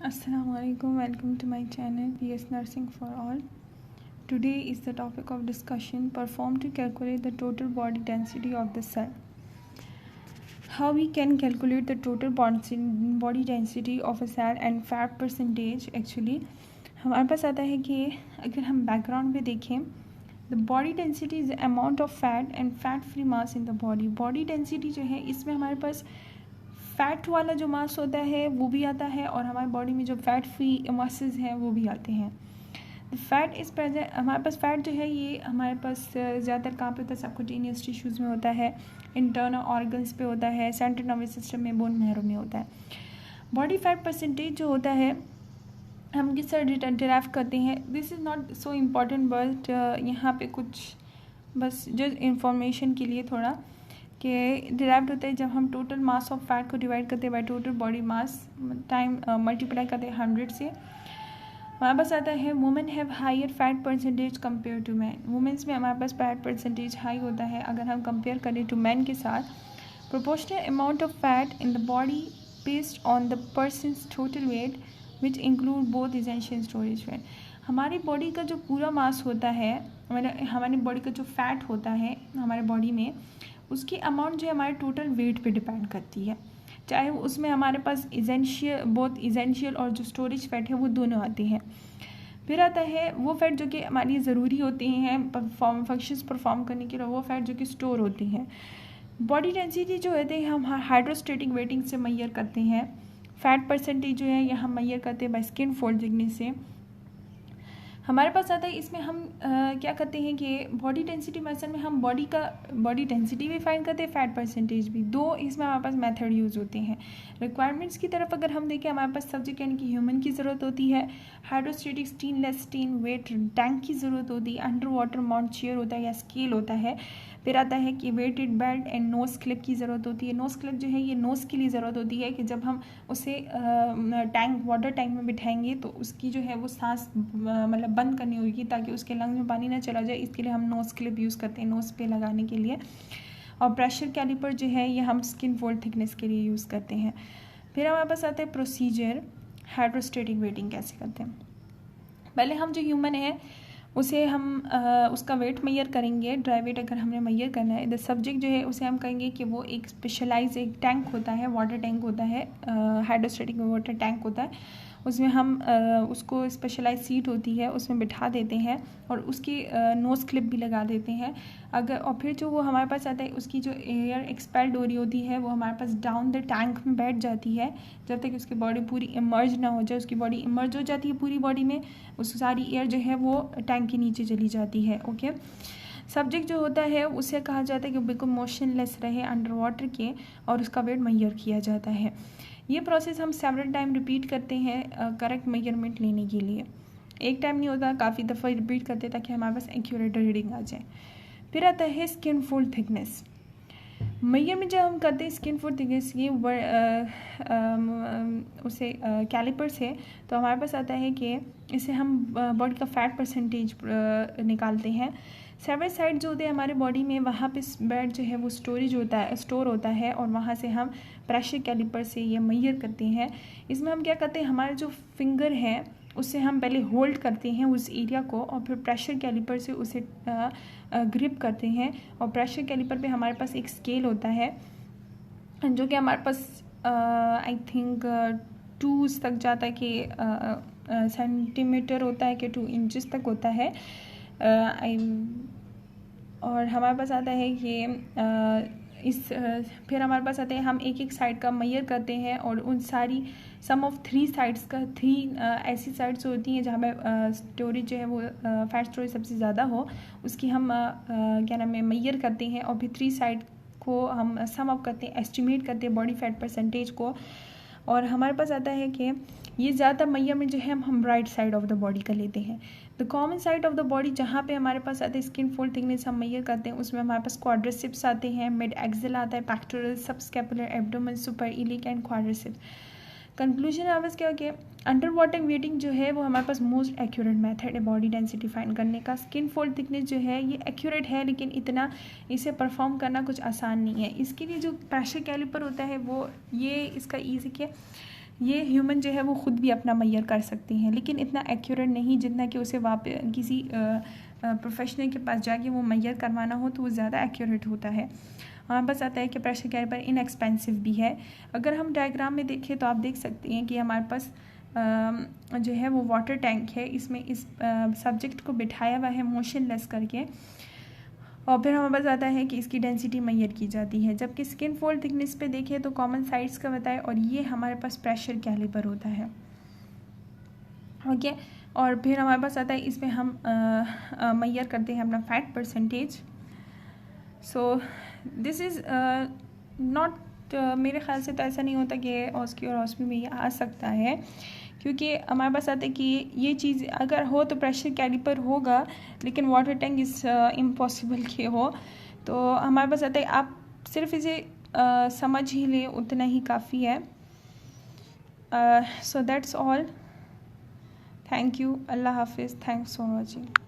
Assalamualaikum, welcome to my channel PS Nursing for All. Today is the topic of discussion performed to calculate the total body density of the cell. How we can calculate the total body density of a cell and fat percentage. Actually हमारे पास आता है कि अगर हम background पे देखें, the body density is amount of fat and fat free mass in the body. Body density जो है इसमें हमारे पास फैट वाला जो मास होता है वो भी आता है और हमारी बॉडी में जो फैट फ्री मासेस हैं वो भी आते हैं. The fat is present. हमारे पास फैट जो है ये हमारे पास ज़्यादातर कहाँ पे होता है? सबक्यूटेनियस टिश्यूज़ में होता है, इंटरनल ऑर्गन्स पे होता है, सेंट्रल नर्वस सिस्टम में, बोन मैरो में होता है. बॉडी फैट परसेंटेज जो होता है हम किस तरह डिराइव करते हैं, this is not so important, but यहाँ पे कुछ बस जो इंफॉर्मेशन के लिए थोड़ा कि डिराइव्ड होता है जब हम टोटल मास ऑफ फैट को डिवाइड करते हैं by total body mass times multiply करते हैं 100 से. हमारे पास आता है women have higher fat percentage compare to man. Women's में हमारे पास फैट परसेंटेज हाई होता है अगर हम कंपेयर करें टू मैन के साथ. Proportional amount of fat in the body based on the persons total weight which include both essential storage fat. हमारी बॉडी का जो पूरा मास होता है, हमारी बॉडी का जो फैट होता है हमारे बॉडी में, उसकी अमाउंट जो है हमारे टोटल वेट पे डिपेंड करती है. चाहे उसमें हमारे पास बोथ इसेंशियल और जो स्टोरेज फैट है वो दोनों आते हैं. फिर आता है वो फैट जो कि हमारी ज़रूरी होती हैं फंक्शंस परफॉर्म करने के लिए, वो फैट जो कि स्टोर होती हैं. बॉडी डेंसिटी जो होती है हम हाइड्रोस्टेटिक वेटिंग से मेजर करते हैं. फैट परसेंटेज जो है ये हम मेजर करते हैं बाय स्किन फोल्ड थिकनेस से. हमारे पास आता है इसमें हम क्या करते हैं कि बॉडी डेंसिटी मेथड में हम बॉडी डेंसिटी भी फाइंड करते हैं, फैट परसेंटेज भी. दो इसमें हमारे पास मेथड यूज़ होते हैं. रिक्वायरमेंट्स की तरफ अगर हम देखें, हमारे पास सब्जेक्ट यानी कि ह्यूमन की ज़रूरत होती है, hydrostatic stainless steel weight tank की ज़रूरत होती है, अंडर वाटर माउंट चेयर होता है या स्केल होता है. फिर आता है कि weighted belt and nose clip की ज़रूरत होती है. नोज़ क्लिप जो है ये नोज़ के लिए ज़रूरत होती है कि जब हम उसे वाटर टैंक में बिठाएंगे तो उसकी जो है वो सांस मतलब बंद करनी होगी ताकि उसके लंग्स में पानी ना चला जाए. इसके लिए हम नोज़ क्लिप यूज़ करते हैं नोज़ पे लगाने के लिए. और प्रेशर कैलिपर जो है ये हम स्किन फोल्ड थिकनेस के लिए यूज़ करते हैं. फिर हमारे पास आता है प्रोसीजर हाइड्रोस्टेटिक वेटिंग कैसे करते हैं. पहले हम जो ह्यूमन है उसे हम उसका वेट मेजर करेंगे. ड्राई वेट अगर हमने मेजर करना है, द सब्जेक्ट जो है उसे हम कहेंगे कि वो एक स्पेशलाइज एक टैंक होता है, वाटर टैंक होता है, हाइड्रोस्टेटिक वाटर टैंक होता है. उसमें हम उसको स्पेशलाइज सीट होती है उसमें बिठा देते हैं और उसकी नोज़ क्लिप भी लगा देते हैं. और फिर जो वो हमारे पास आता है उसकी जो एयर एक्सपेल्ड हो रही होती है वो हमारे पास डाउन द टैंक में बैठ जाती है जब तक उसकी बॉडी पूरी इमर्ज ना हो जाए. उसकी बॉडी इमर्ज हो जाती है पूरी बॉडी में, उस सारी एयर जो है वो टैंक के नीचे चली जाती है. ओके. सब्जेक्ट जो होता है उसे कहा जाता है कि बिल्कुल मोशनलेस रहे अंडर वाटर के और उसका वेट मेजर किया जाता है. ये प्रोसेस हम सेवरल टाइम रिपीट करते हैं करेक्ट मेजरमेंट लेने के लिए. एक टाइम नहीं होता, काफ़ी दफ़ा रिपीट करते हैं ताकि हमारे पास एक्यूरेट रीडिंग आ जाए. फिर आता है स्किन फोल्ड थिकनेस. मेजरमेंट जब हम करते हैं स्किन फोल्ड थिकनेस ये उसे कैलिपर से, तो हमारे पास आता है कि इसे हम बॉडी का फैट परसेंटेज निकालते हैं. सेवरल साइड जो होते हैं हमारे बॉडी में वहाँ पे बैड जो है वो स्टोर होता है और वहाँ से हम प्रेशर कैलिपर से ये मेजर करते हैं. इसमें हम क्या करते हैं, हमारे जो फिंगर है उससे हम पहले होल्ड करते हैं उस एरिया को और फिर प्रेशर कैलिपर से उसे ग्रिप करते हैं. और प्रेशर कैलिपर पे हमारे पास एक स्केल होता है जो कि हमारे पास आई थिंक 2 तक जाता है कि सेंटीमीटर होता है कि 2 इंचज़ तक होता है. और हमारे पास आता है कि फिर हमारे पास आते हैं हम एक साइड का मेजर करते हैं और उन सारी सम ऑफ 3 साइड्स का 3 ऐसी साइड्स होती हैं जहाँ पे स्टोरेज जो है वो फैट स्टोरेज सबसे ज़्यादा हो, उसकी हम क्या नाम है मेजर करते हैं और फिर 3 साइड को हम सम अप करते हैं, एस्टिमेट करते हैं बॉडी फैट परसेंटेज को. और हमारे पास आता है कि ये ज़्यादा मेजरमेंट जो है हम right side of the body का लेते हैं. The common side of the body जहाँ पे हमारे पास आते हैं स्किन फोल्ड थिकनेस हम मेजर करते हैं, उसमें हमारे पास क्वाड्रिसेप्स आते हैं, मिड एक्सेल आता है, pectoral, subscapular, abdomen, super iliac and quadriceps. Conclusion हमारे पास क्या हो गया, अंडर वाटर वेटिंग जो है वो हमारे पास मोस्ट एक्यूरेट मेथड है बॉडी डेंसिटी फाइंड करने का. स्किन फोल्ड थिकनेस जो है ये एक्यूरेट है लेकिन इतना इसे परफॉर्म करना कुछ आसान नहीं है. इसके लिए जो प्रेशर कैलिपर होता है वो ये इसका ईजी है ये ह्यूमन जो है वो ख़ुद भी अपना मैयर कर सकते हैं, लेकिन इतना एक्यूरेट नहीं जितना कि उसे किसी प्रोफेशनल के पास जाके वो मैयर करवाना हो तो वो ज़्यादा एक्यूरेट होता है। हमारे पास आता है कि प्रेशर कैलिपर इनएक्सपेंसिव भी है। अगर हम डायग्राम में देखें तो आप देख सकते हैं कि हमारे पास जो है वो वाटर टैंक है, इसमें इस सब्जेक्ट को बिठाया हुआ है मोशनलेस करके, और फिर हमारे पास आता है कि इसकी डेंसिटी मैयर की जाती है। जबकि स्किन फोल्ड थिकनेस पे देखें तो कॉमन साइड्स का बताए, और ये हमारे पास प्रेशर कैलिपर होता है। ओके, और फिर हमारे पास आता है इसमें हम मैयर करते हैं अपना fat percentage. So this is not, मेरे ख्याल से तो ऐसा नहीं होता कि ऑस्की और ऑस्मी में ये आ सकता है, क्योंकि हमारे पास आता है कि ये चीज़ अगर हो तो प्रेशर कैलिपर होगा, लेकिन वाटर टैंक इज़ इम्पॉसिबल कि हो। तो हमारे पास आता है आप सिर्फ इसे समझ ही लें, उतना ही काफ़ी है। So that's all, thank you, अल्लाह हाफिज़, थैंक्स फॉर वॉचिंग।